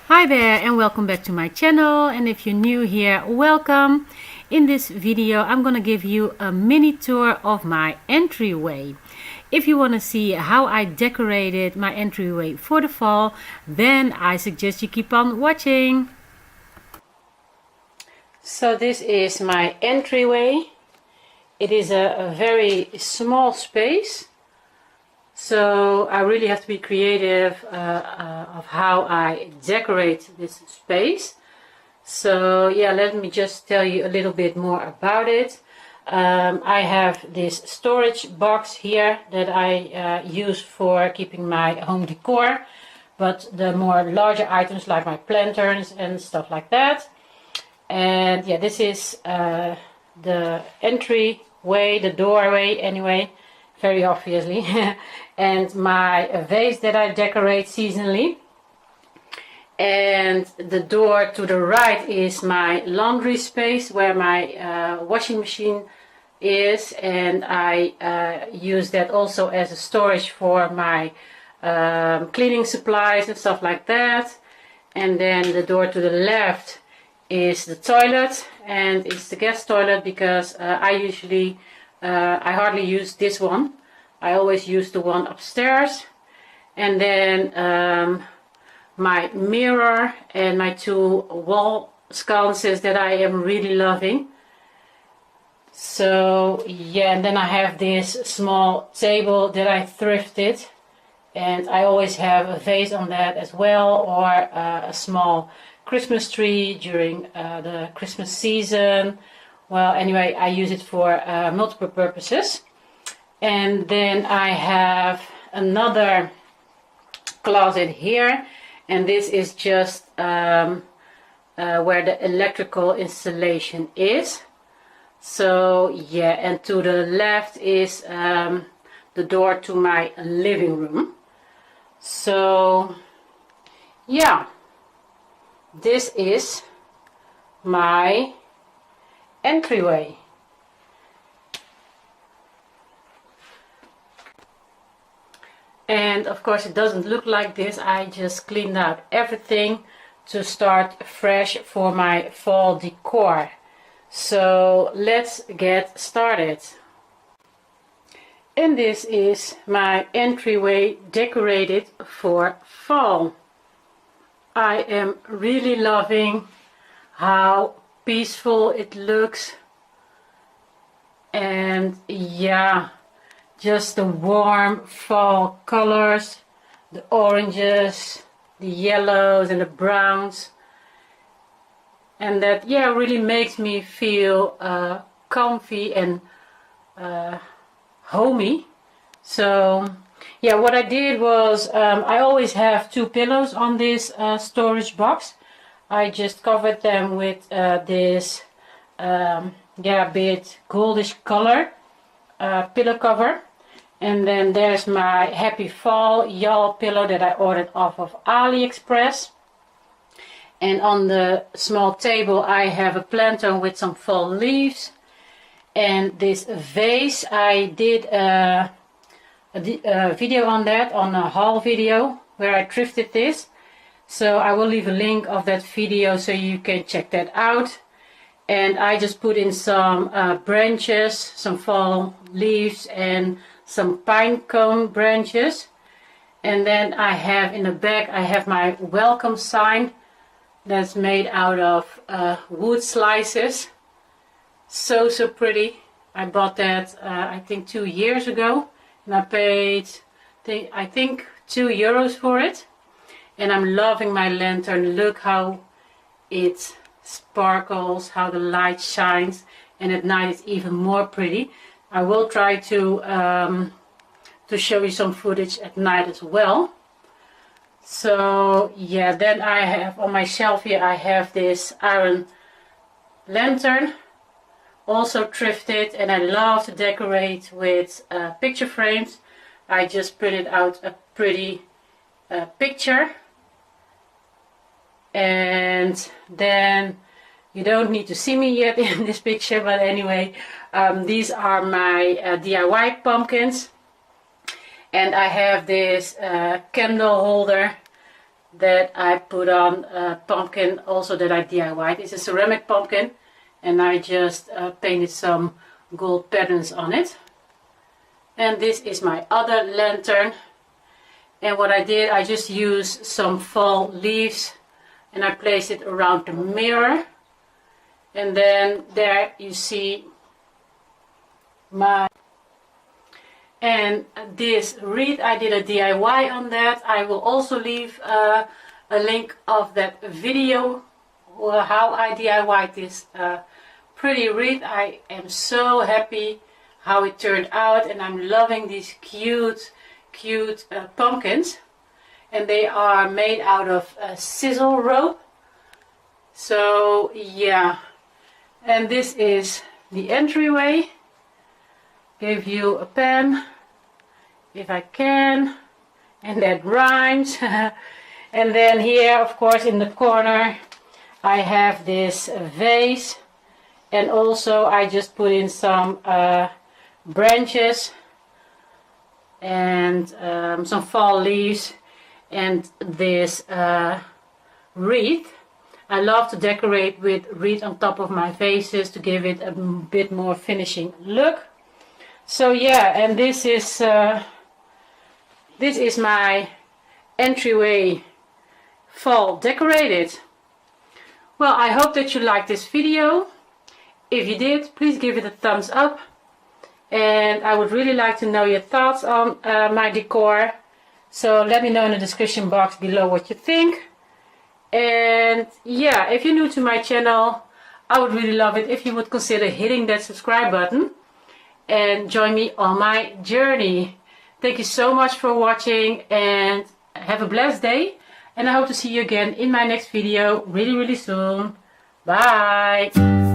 Hi there and welcome back to my channel, and if you're new here, welcome. In this video I'm gonna give you a mini tour of my entryway. If you want to see how I decorated my entryway for the fall, then I suggest you keep on watching. So this is my entryway. It is a very small space, so I really have to be creative of how I decorate this space. So yeah, let me just tell you a little bit more about it. I have this storage box here that I use for keeping my home decor, but the more larger items like my lanterns and stuff like that. And yeah, this is the entryway, the doorway anyway, very obviously. And my vase that I decorate seasonally. And the door to the right is my laundry space where my washing machine is, and I use that also as a storage for my cleaning supplies and stuff like that. And then the door to the left is the toilet, and it's the guest toilet because I hardly use this one. I always use the one upstairs. And then my mirror and my two wall sconces that I am really loving. So yeah, and then I have this small table that I thrifted, and I always have a vase on that as well, or a small Christmas tree during the Christmas season. Well, anyway, I use it for multiple purposes. And then I have another closet here, and this is just where the electrical installation is. So yeah, and to the left is the door to my living room. So yeah, this is my entryway. And of course it doesn't look like this. I just cleaned out everything to start fresh for my fall decor. So let's get started. And this is my entryway decorated for fall. I am really loving how peaceful it looks. And yeah, just the warm fall colors, the oranges, the yellows and the browns. And that, yeah, really makes me feel comfy and homey. So yeah, what I did was I always have two pillows on this storage box. I just covered them with this bit goldish color pillow cover. And then there's my Happy Fall Y'all pillow that I ordered off of AliExpress. And on the small table I have a planter with some fall leaves. And this vase, I did a video on that, on a haul video where I thrifted this. So I will leave a link of that video so you can check that out. And I just put in some branches, some fall leaves and some pine cone branches. And then I have in the back, I have my welcome sign that's made out of wood slices. So pretty. I bought that I think 2 years ago, and I paid I think €2 for it. And I'm loving my lantern. Look how it sparkles, how the light shines, and at night it's even more pretty. I will try to show you some footage at night as well. So yeah, then I have on my shelf here, I have this iron lantern, also thrifted, and I love to decorate with picture frames. I just printed out a pretty picture. And then you don't need to see me yet in this picture, but anyway, these are my DIY pumpkins. And I have this candle holder that I put on a pumpkin also that I DIY'd. It's a ceramic pumpkin, and I just painted some gold patterns on it. And this is my other lantern, and what I did, I just used some fall leaves and I placed it around the mirror, and then there you see my, and this wreath, I did a DIY on that. I will also leave a link of that video how I DIY'd this pretty wreath. I am so happy how it turned out, and I'm loving these cute pumpkins, and they are made out of sisal rope. So yeah, and this is the entryway. Give you a pen if I can, and that rhymes. And then here, of course, in the corner I have this vase, and also I just put in some branches and some fall leaves and this wreath. I love to decorate with wreath on top of my vases to give it a bit more finishing look. So yeah, and this is my entryway fall decorated. Well, I hope that you liked this video. If you did, please give it a thumbs up, and I would really like to know your thoughts on my decor. So let me know in the description box below what you think. And yeah, if you're new to my channel, I would really love it if you would consider hitting that subscribe button and join me on my journey. Thank you so much for watching, and have a blessed day, and I hope to see you again in my next video really soon. Bye!